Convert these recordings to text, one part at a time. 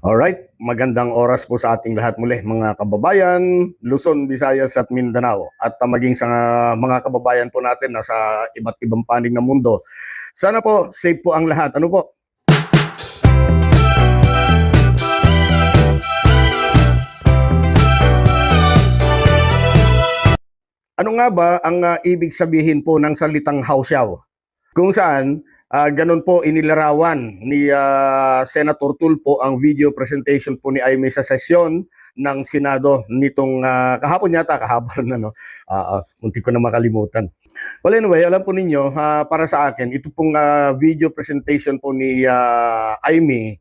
Alright, magandang oras po sa ating lahat muli mga kababayan, Luzon, Visayas at Mindanao at maging sa mga kababayan po natin na sa iba't ibang panig ng mundo. Sana po safe po ang lahat. Ano po? Ano nga ba ang ibig sabihin po ng salitang hausyaw? Kung saan ganun po inilarawan ni Senator Tulfo ang video presentation po ni Aimee sa sesyon ng Senado nitong kahapon yata, kahapon na no. Muntik ko na makalimutan. Well anyway, alam po ninyo, para sa akin, ito pong video presentation po ni Aimee,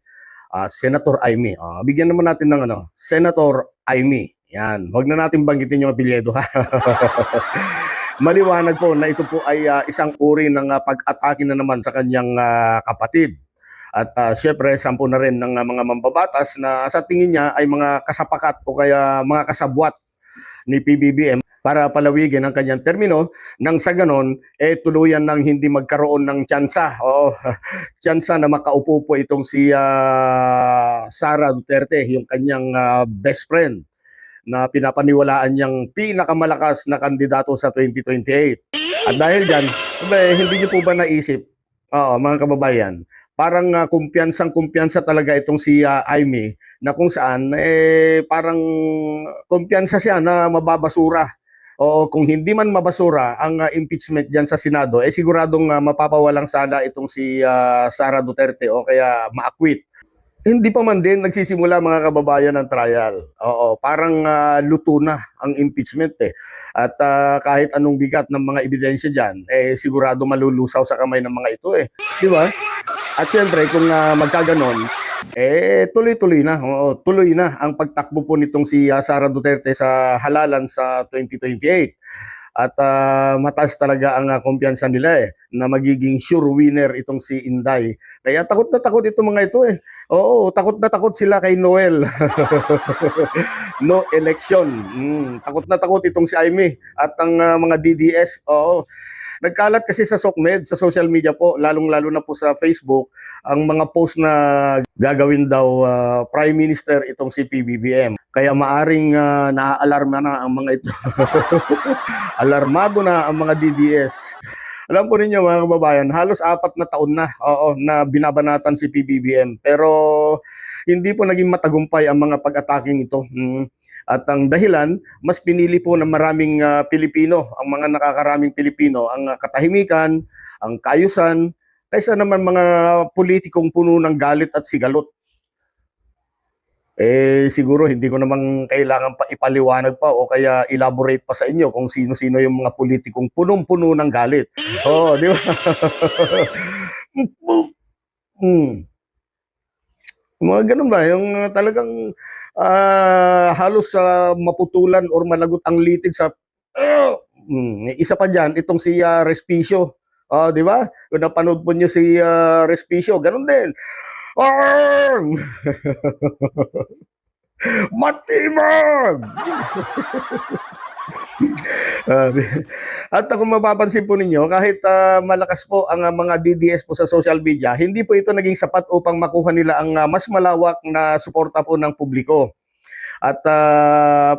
Senator Aimee. Bigyan naman natin ng Senator Aimee. Yan, wag na natin banggitin yung apelyido ha. Maliwanag po na ito po ay isang uri ng pag-atake na naman sa kanyang kapatid. At syempre, sampo na rin ng mga mambabatas na sa tingin niya ay mga kasapakat o kaya mga kasabwat ni PBBM para palawigin ang kanyang termino nang sa ganon, tuluyan ng hindi magkaroon ng tsansa o tsansa na makaupo po itong si Sara Duterte, yung kanyang best friend na pinapaniwalaan niyang pinakamalakas na kandidato sa 2028. At dahil dyan, hindi niyo po ba naisip, mga kababayan, parang kumpiyansang-kumpiyansa talaga itong si Aimee na kung saan parang kumpiyansa siya na mababasura. O kung hindi man mabasura ang impeachment diyan sa Senado, siguradong mapapawalang sala itong si Sara Duterte o kaya ma-acquit. Hindi pa man din nagsisimula mga kababayan ng trial. Oo, parang luto na ang impeachment eh. At kahit anong bigat ng mga ebidensya diyan, sigurado malulusaw sa kamay ng mga ito eh. Di ba? At siyempre kung magkaganon, tuloy-tuloy na. Oo, tuloy na ang pagtakbo po nitong si Sara Duterte sa halalan sa 2028. At mataas talaga ang kumpiyansa nila na magiging sure winner itong si Inday. Kaya takot na takot itong mga ito eh. Oo, takot na takot sila kay Noel. No election. Takot na takot itong si Aimee at ang mga DDS. Oo. Nagkalat kasi sa SOCMED, sa social media po, lalong-lalo na po sa Facebook, ang mga post na gagawin daw Prime Minister itong si PBBM. Kaya maaring naaalarma na ang mga ito. Alarmado na ang mga DDS. Alam po ninyo mga kababayan, halos 4 na taon na na binabanatan si PBBM. Pero hindi po naging matagumpay ang mga pag-ataking ito. At ang dahilan, mas pinili po ng maraming Pilipino, ang mga nakakaraming Pilipino, ang katahimikan, ang kaayusan, kaysa naman mga politikong puno ng galit at sigalot. Siguro hindi ko namang kailangan pa ipaliwanag pa o kaya elaborate pa sa inyo kung sino-sino yung mga politikong punong-puno ng galit. Oh, di ba? Mga ganun ba, yung talagang halos maputulan or malagot ang litig sa isa pa diyan itong si Respicio. Di ba? Kung napanood po niyo si Respicio, ganun din. Matibag! At kung mapapansin po ninyo, kahit malakas po ang mga DDS po sa social media, hindi po ito naging sapat upang makuha nila ang mas malawak na suporta po ng publiko. At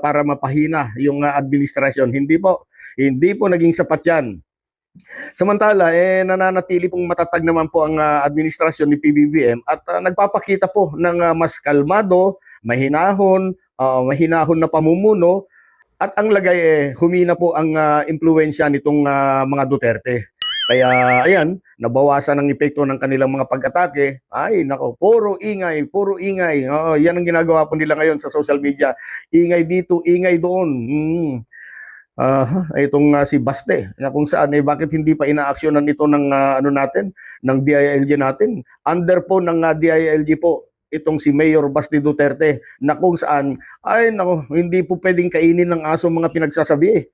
para mapahina yung administrasyon, hindi po naging sapat yan. Samantala, nananatili pong matatag naman po ang administrasyon ni PBBM at nagpapakita po ng mas kalmado, mahinahon na pamumuno at ang lagay humina po ang impluwensya nitong mga Duterte. Kaya ayan, nabawasan ang epekto ng kanilang mga pag-atake. Ay nako, puro ingay, puro ingay. Yan ang ginagawa po nila ngayon sa social media. Ingay dito, ingay doon. Itong si Baste na kung saan bakit hindi pa inaaksyonan ito ng ng DILG natin. Under po ng DILG po itong si Mayor Baste Duterte na kung saan ay nako, hindi po pwedeng kainin ng aso mga pinagsasabi.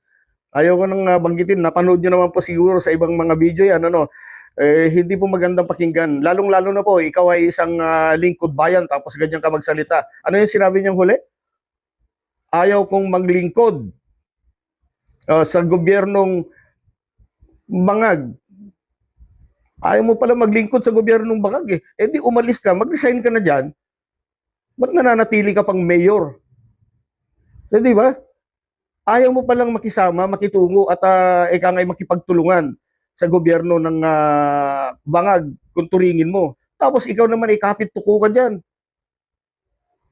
Ayaw ko nang banggitin, napanood nyo naman po siguro sa ibang mga video yan, hindi po magandang pakinggan. Lalong-lalo na po, ikaw ay isang lingkod bayan tapos ganyan ka magsalita. Ano yung sinabi niyang huli? Ayaw kong maglingkod sa gobyernong bangag. Ayaw mo pala maglingkod sa gobyernong bangag di umalis ka, mag-resign ka na dyan. Ba't nananatili ka pang mayor? Eh, di ba? Ayaw mo palang makisama, makitungo at ika nga'y makipagtulungan sa gobyerno ng bangag kung turingin mo. Tapos ikaw naman ay kapit tuko ka dyan.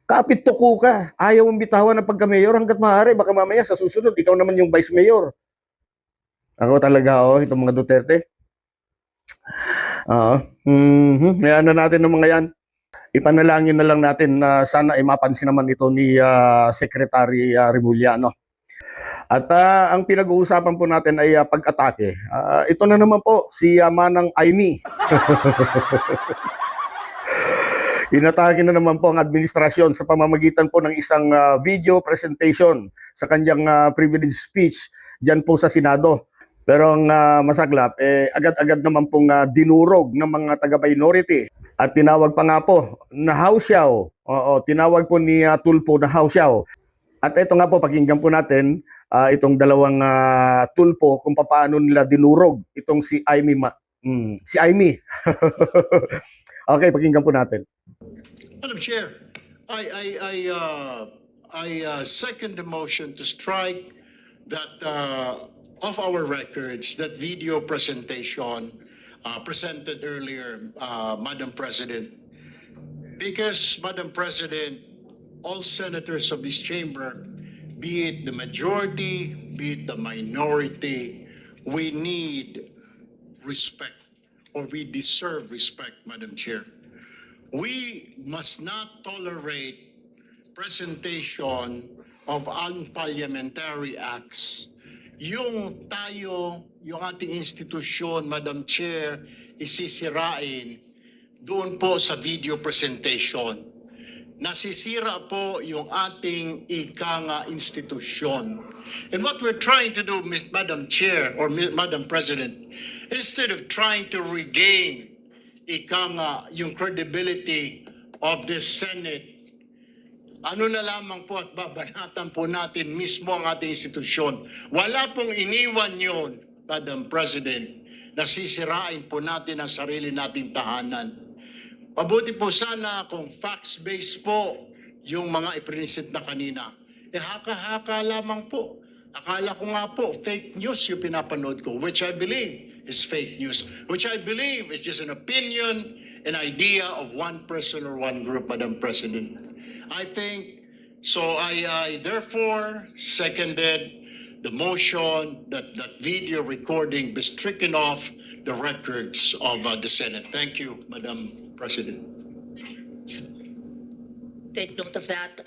Kapit tuko ka. Ayaw mong bitawan ng pagka-mayor hanggat maaari. Baka mamaya sa susunod, ikaw naman yung vice mayor. Ako talaga, itong mga Duterte. Mayaan na natin ng mga yan. Ipanalangin na lang natin na sana ay mapansin naman ito ni Secretary Remulla. At ang pinag-uusapan po natin ay pag-atake. Ito na naman po, si Manang Aimee. Inatake na naman po ang administrasyon sa pamamagitan po ng isang video presentation sa kanyang privilege speech dyan po sa Senado. Pero ang masaglap, agad-agad naman pong dinurog ng mga taga-minority at tinawag pa nga po na hausyaw. Tinawag po ni Tulfo na hausyaw. At ito nga po, pakinggan po natin itong dalawang tulpo kung paano nila dinurog itong si Aimee. Si Aimee. Okay, pakinggan po natin. Madam Chair, I second the motion to strike that off our records, that video presentation presented earlier, Madam President. Because, Madam President, all senators of this chamber, be it the majority, be it the minority, we need respect, or we deserve respect, Madam Chair. We must not tolerate presentation of unparliamentary acts. Yung tayo, yung ating institusyon, Madam Chair, isisirain doon po sa video presentation. Nasisira po yung ating ika-nga institusyon. And what we're trying to do, Madam Chair or Madam President, instead of trying to regain ika-nga yung credibility of this Senate, ano na lamang po at babanatan po natin mismo ang ating institusyon. Wala pong iniwan yun, Madam President, nasisirain po natin ang sarili nating tahanan. Mabuti po sana kung facts-based po yung mga iprinisip na kanina. Haka-haka lamang po. Akala ko nga po, fake news yung pinapanood ko, which I believe is fake news, which I believe is just an opinion, an idea of one person or one group, Madam President. I think, so I therefore seconded the motion that that video recording be stricken off the records of the Senate. Thank you, Madam President. Take note of that.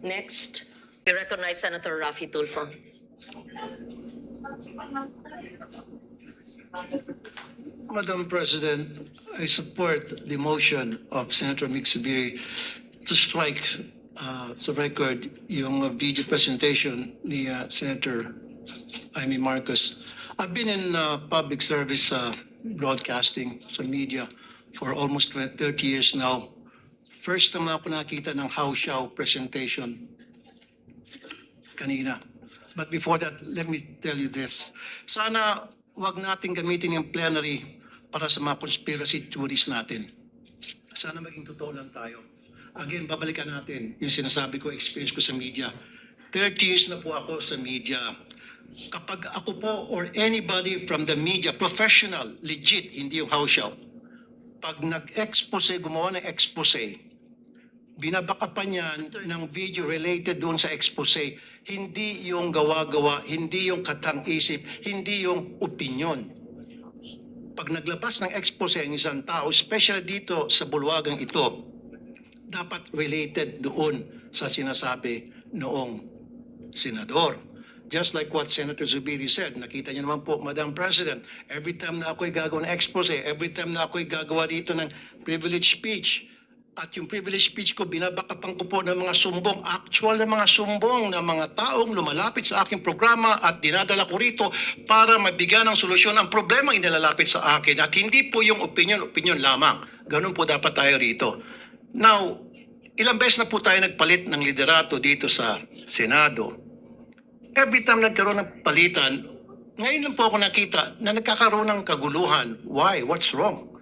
Next, we recognize Senator Raffy Tulfo. Madam President, I support the motion of Senator Mixubiri to strike sa record yung video presentation ni Senator Aimee Marcos. I've been in public service broadcasting sa media for almost 30 years now. First time na ako nakita ng hausyaw presentation kanina. But before that, let me tell you this. Sana wag natin gamitin yung plenary para sa mga conspiracy theories natin. Sana maging totoo lang tayo. Again, babalikan natin yung sinasabi ko, experience ko sa media. 30 years na po ako sa media. Kapag ako po or anybody from the media, professional, legit, hindi yung hausyaw, pag nag-expose, gumawa ng expose, binabaka pa niyan ng video related doon sa expose, hindi yung gawa-gawa, hindi yung katang-isip, hindi yung opinion. Pag naglabas ng expose ang isang tao, especially dito sa bulwagang ito, dapat related doon sa sinasabi noong senador. Just like what Senator Zubiri said, nakita niyo naman po, Madam President, every time na ako'y gagawa ng expose, every time na ako'y gagawa dito ng privilege speech, at yung privilege speech ko, binabakapang ko po ng mga sumbong, actual na mga sumbong na mga taong lumalapit sa aking programa at dinadala ko rito para mabigyan ng solusyon ang problema inilalapit sa akin at hindi po yung opinion lamang. Ganun po dapat tayo rito. Now, ilang beses na po tayo nagpalit ng liderato dito sa Senado. Every time nagkaroon ng palitan, ngayon lang po ako nakita na nagkakaroon ng kaguluhan. Why? What's wrong?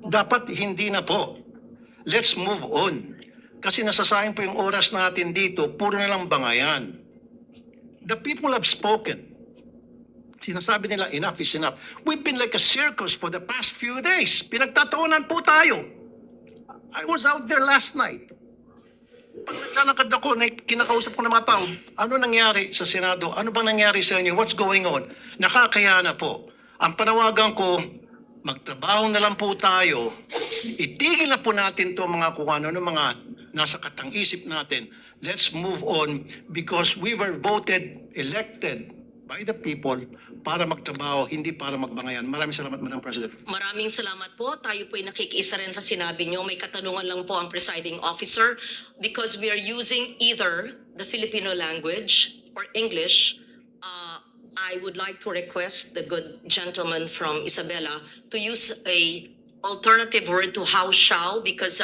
Dapat hindi na po. Let's move on. Kasi nasasayang po yung oras natin dito, puro na lang bangayan. The people have spoken. Sinasabi nila, enough is enough. We've been like a circus for the past few days. Pinagtatawanan po tayo. I was out there last night. Pag naglalakad ako, kinakausap ko ng mga tao, ano nangyari sa Senado? Ano bang nangyari sa inyo? What's going on? Nakakaya na po. Ang panawagan ko, magtrabaho na lang po tayo. Itigil na po natin to mga kung ano ng mga nasa katang-isip natin. Let's move on because we were voted, elected by the people para magtrabaho, hindi para magbangayan. Maraming salamat, Madam President. Maraming salamat po. Tayo po ay nakikiisa rin sa sinabi nyo. May katanungan lang po ang presiding officer because we are using either the Filipino language or English. I would like to request the good gentleman from Isabela to use a alternative word to how shall because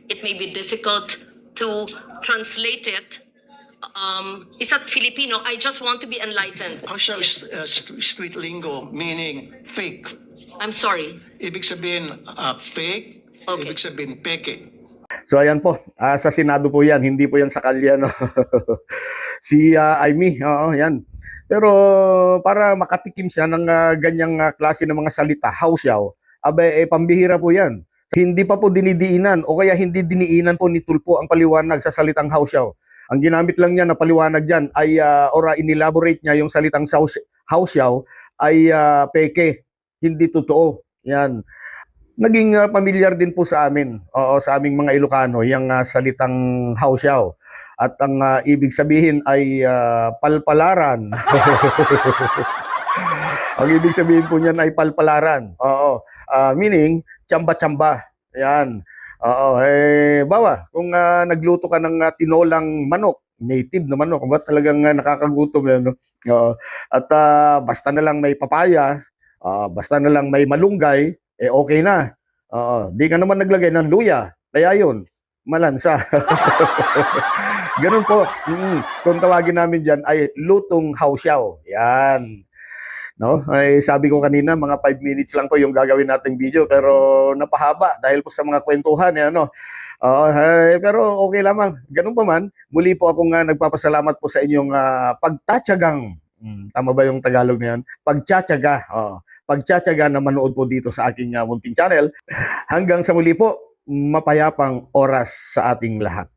it may be difficult to translate it. Is that Filipino? I just want to be enlightened. How shall street lingo meaning fake? I'm sorry. Ibig sabihin fake, Okay. ibig sabihin peke. So ayan po, sa Senado po yan, hindi po yan sa kalye, no? Si Amy, oo, yan. Pero para makatikim siya ng ganyang klase ng mga salita, hausyaw, abe, pambihira po yan. Hindi pa po dinidiinan o kaya hindi diniinan po ni Tulfo ang paliwanag sa salitang hausyaw. Ang ginamit lang niya na paliwanag dyan ay, or inelaborate niya yung salitang hausyaw ay peke, hindi totoo. Yan. Naging pamilyar din po sa amin, sa aming mga Ilocano, yung salitang hausyaw. At ang ibig sabihin ay palpalaran. Ang ibig sabihin po niyan ay palpalaran. Meaning, tsamba-tsamba. Yan. Bawa, kung nagluto ka ng tinolang manok, native na manok, ba talagang nakakagutom yan, no? At basta na lang may papaya, basta na lang may malunggay, okay na. Di ka naman naglagay ng luya. Kaya yun, malansa. Ganun po. Kung tawagin namin dyan ay lutong hausyaw. Yan. No? Ay sabi ko kanina, mga 5 minutes lang po yung gagawin nating video pero napahaba dahil po sa mga kwentuhan. Ano? Pero okay lamang. Ganun pa man, muli po akong nagpapasalamat po sa inyong pagtatyagang. Tama ba yung Tagalog na yan? Pagtsatsaga. Pagtsatsaga na manood po dito sa aking munting channel. Hanggang sa muli po, mapayapang oras sa ating lahat.